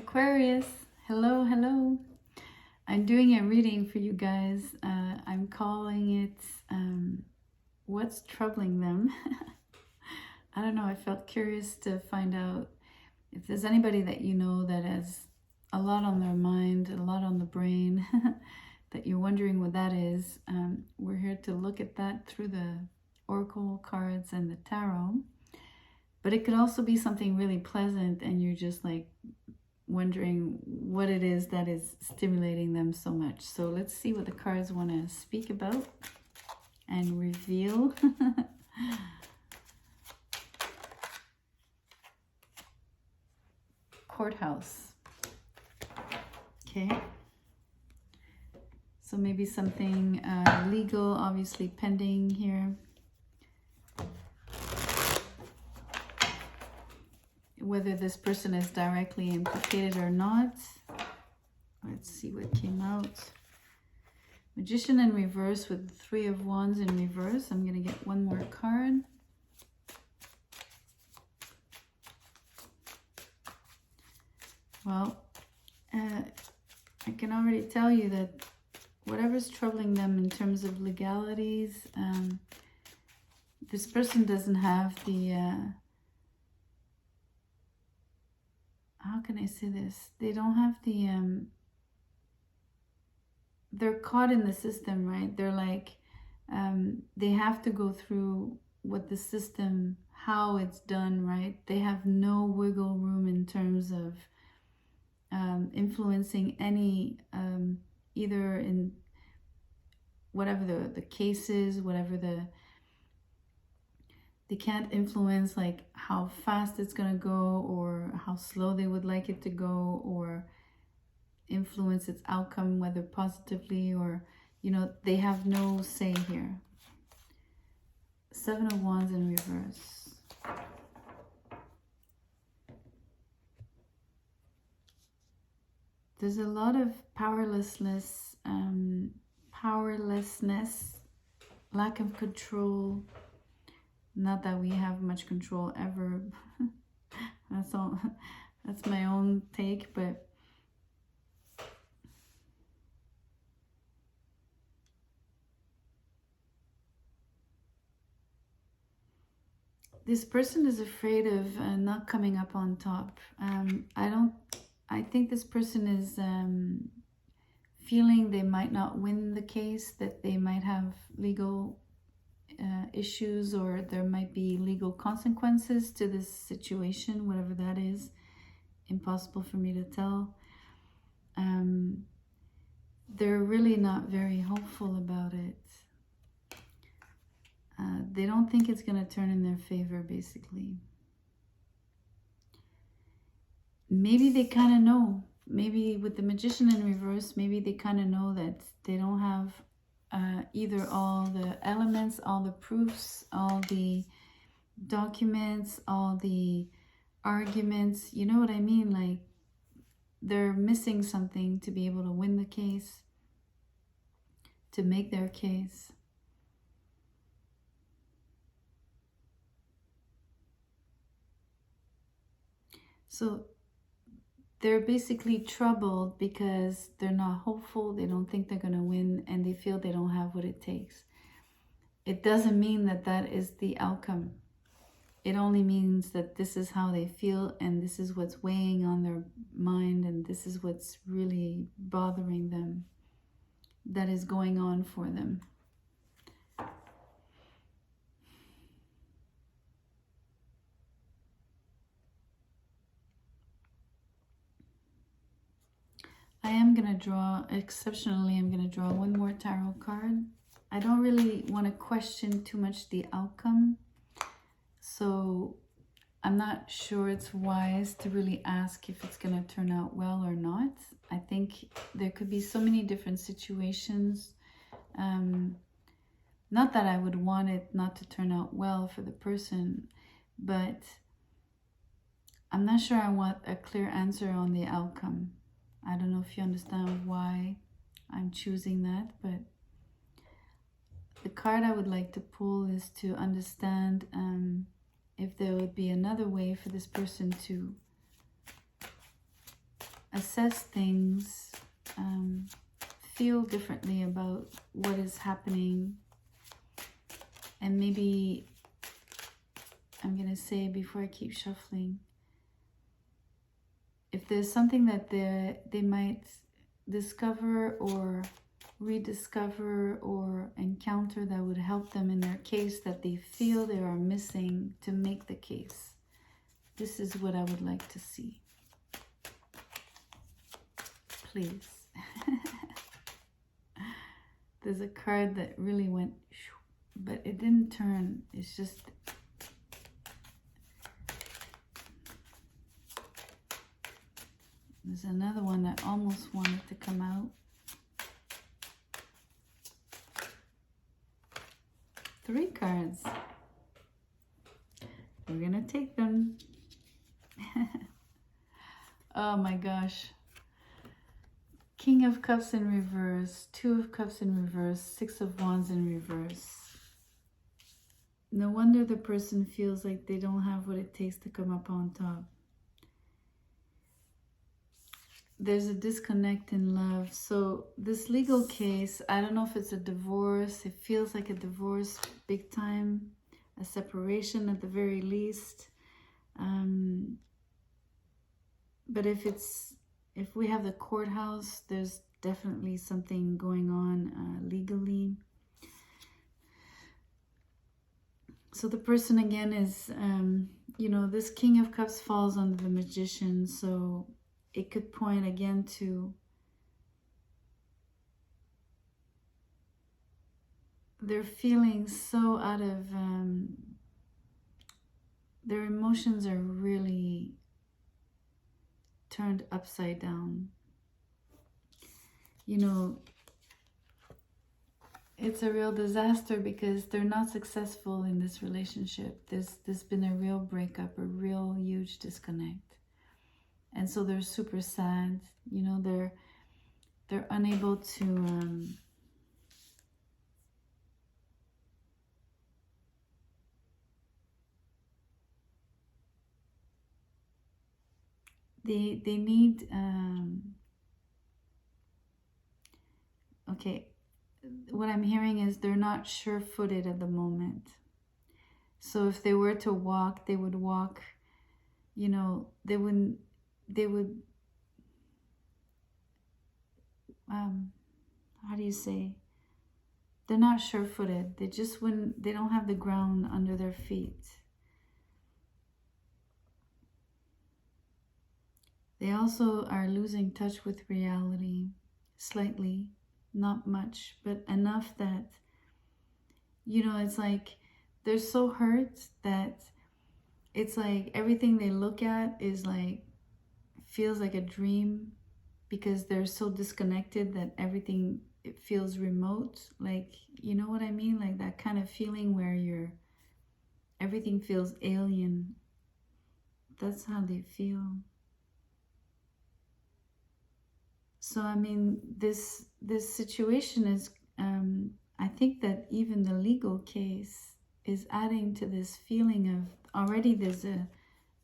Aquarius, hello, hello. I'm doing a reading for you guys. I'm calling it What's Troubling Them. I don't know, I felt curious to find out if there's anybody that you know that has a lot on their mind, a lot on the brain, that you're wondering what that is. We're here to look at that through the oracle cards and the tarot. But it could also be something really pleasant and you're just like wondering what it is that is stimulating them so much. So let's see what the cards want to speak about and reveal. Courthouse. Okay. So maybe something legal, obviously pending here. Whether this person is directly implicated or not. Let's see what came out. Magician in reverse with the Three of Wands in reverse. I'm going to get one more card. Well, I can already tell you that whatever's troubling them in terms of legalities, this person doesn't have the... how can I say this? They don't have the, they're caught in the system, right? They're like, they have to go through what the system, how it's done, right? They have no wiggle room in terms of influencing any, either in whatever the case is, whatever they can't influence like how fast it's going to go or how slow they would like it to go, or influence its outcome, whether positively or, you know, they have no say here. Seven of Wands in reverse. There's a lot of powerlessness, lack of control. Not that we have much control ever. That's all. That's my own take, but this person is afraid of not coming up on top. I think this person is feeling they might not win the case, that they might have legal issues, or there might be legal consequences to this situation, whatever that is. Impossible for me to tell. They're really not very hopeful about it. They don't think it's going to turn in their favor, basically. Maybe they kind of know. Maybe with the Magician in reverse, maybe they kind of know that they don't have either all the elements, all the proofs, all the documents, all the arguments. You know what I mean? Like, they're missing something to be able to win the case, to make their case. So they're basically troubled because they're not hopeful, they don't think they're going to win, and they feel they don't have what it takes. It doesn't mean that that is the outcome. It only means that this is how they feel, and this is what's weighing on their mind, and this is what's really bothering them, that is going on for them. I am going to draw, exceptionally, I'm going to draw one more tarot card. I don't really want to question too much the outcome, so I'm not sure it's wise to really ask if it's going to turn out well or not. I think there could be so many different situations. Not that I would want it not to turn out well for the person, but I'm not sure I want a clear answer on the outcome. I don't know if you understand why I'm choosing that, but the card I would like to pull is to understand if there would be another way for this person to assess things, feel differently about what is happening. And maybe, I'm going to say before I keep shuffling, if there's something that they might discover or rediscover or encounter that would help them in their case that they feel they are missing to make the case, this is what I would like to see. Please. There's a card that really went, but it didn't turn. It's just, there's another one that almost wanted to come out. 3 cards. We're gonna take them. Oh my gosh. King of Cups in reverse, 2 of Cups in reverse, 6 of Wands in reverse. No wonder the person feels like they don't have what it takes to come up on top. There's a disconnect in love. So this legal case, I don't know if it's a divorce. It feels like a divorce big time, a separation at the very least. But if we have the courthouse, there's definitely something going on legally. So the person again is, you know, this King of Cups falls under the Magician. So it could point again to they're feeling so out of, their emotions are really turned upside down. You know, it's a real disaster because they're not successful in this relationship. There's been a real breakup, a real huge disconnect. And so they're super sad. You know, they're unable to they need okay, what I'm hearing is they're not sure-footed at the moment. So if they were to walk, they would walk, you know, they would how do you say, they're not sure-footed. They just wouldn't, they don't have the ground under their feet. They also are losing touch with reality slightly, not much, but enough that, you know, it's like they're so hurt that it's like everything they look at is like, feels like a dream because they're so disconnected that everything, it feels remote. Like, you know what I mean? Like that kind of feeling where everything feels alien. That's how they feel. So, I mean, this situation is, I think that even the legal case is adding to this feeling of, already there's a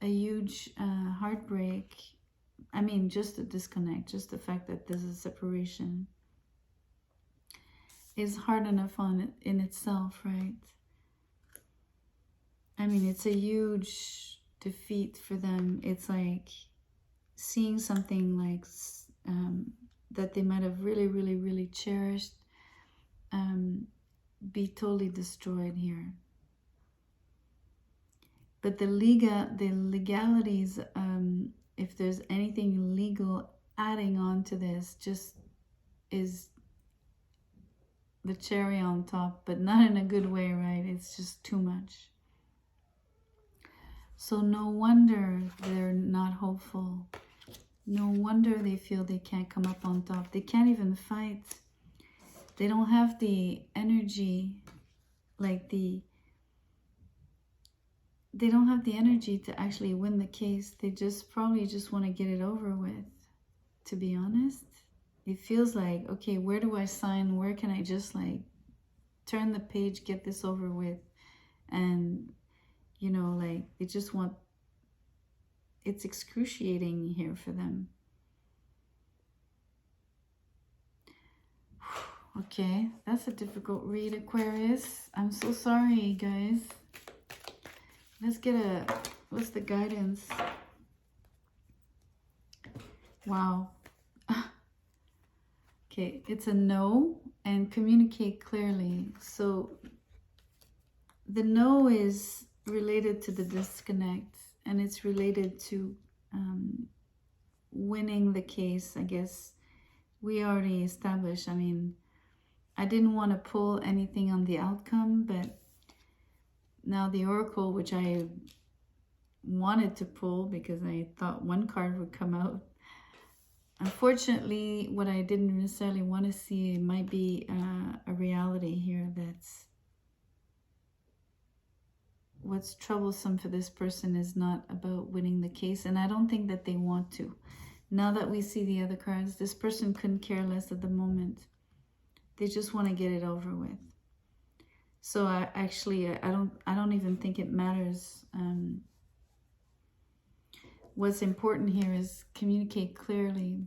huge heartbreak. I mean, just a disconnect, just the fact that there's a separation is hard enough on it in itself, right? I mean, it's a huge defeat for them. It's like seeing something like that they might have really, really, really cherished be totally destroyed here. But the legalities, if there's anything legal adding on to this, just is the cherry on top, but not in a good way, right? It's just too much. So no wonder they're not hopeful. No wonder they feel they can't come up on top. They can't even fight. They don't have the energy, like they don't have the energy to actually win the case. They just probably just want to get it over with, to be honest. It feels like, okay, where do I sign? Where can I just like turn the page, get this over with? And, you know, like they just want, it's excruciating here for them. Okay, that's a difficult read, Aquarius. I'm so sorry, guys. What's the guidance? Wow. Okay, it's a no, and communicate clearly. So the no is related to the disconnect, and it's related to winning the case, I guess. We already established, I mean, I didn't want to pull anything on the outcome, but now the oracle, which I wanted to pull because I thought one card would come out. Unfortunately, what I didn't necessarily want to see might be a reality here. That's what's troublesome for this person is not about winning the case, and I don't think that they want to. Now that we see the other cards, this person couldn't care less at the moment. They just want to get it over with. So I don't even think it matters. What's important here is communicate clearly.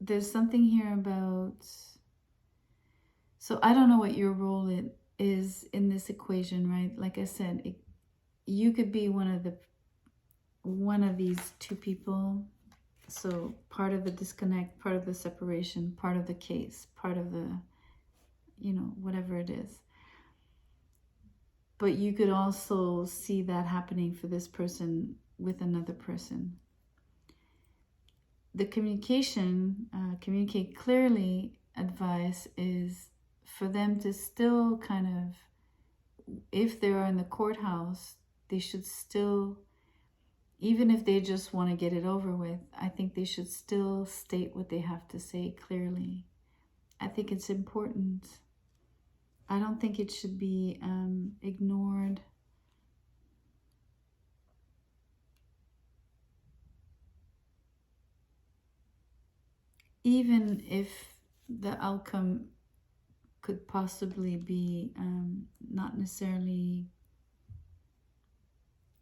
There's something here about, so I don't know what your role is in this equation, right? Like I said, you could be one of these two people. So part of the disconnect, part of the separation, part of the case, part of the, you know, whatever it is. But you could also see that happening for this person with another person. The communication, communicate clearly advice is for them to still kind of, if they're in the courthouse, they should still, even if they just want to get it over with, I think they should still state what they have to say clearly. I think it's important. I don't think it should be ignored. Even if the outcome could possibly be not necessarily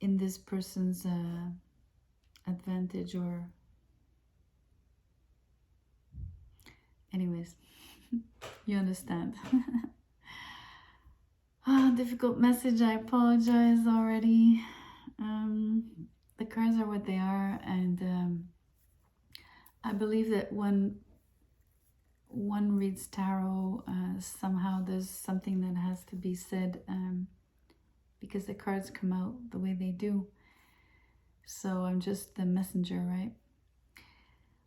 in this person's advantage, or anyways, you understand. Difficult message. I apologize already. The cards are what they are, and I believe that when one reads tarot, somehow there's something that has to be said because the cards come out the way they do. So I'm just the messenger, right?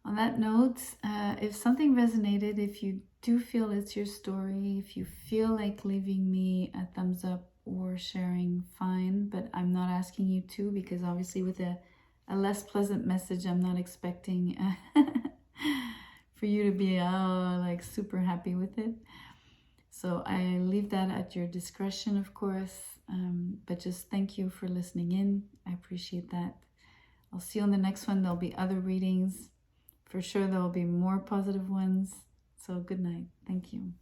On that note, if something resonated, if you do feel it's your story, if you feel like leaving me a thumbs up or sharing, fine, but I'm not asking you to, because obviously with a less pleasant message, I'm not expecting for you to be like super happy with it. So I leave that at your discretion, of course, but just thank you for listening in. I appreciate that. I'll see you on the next one. There'll be other readings. For sure, there will be more positive ones. So good night. Thank you.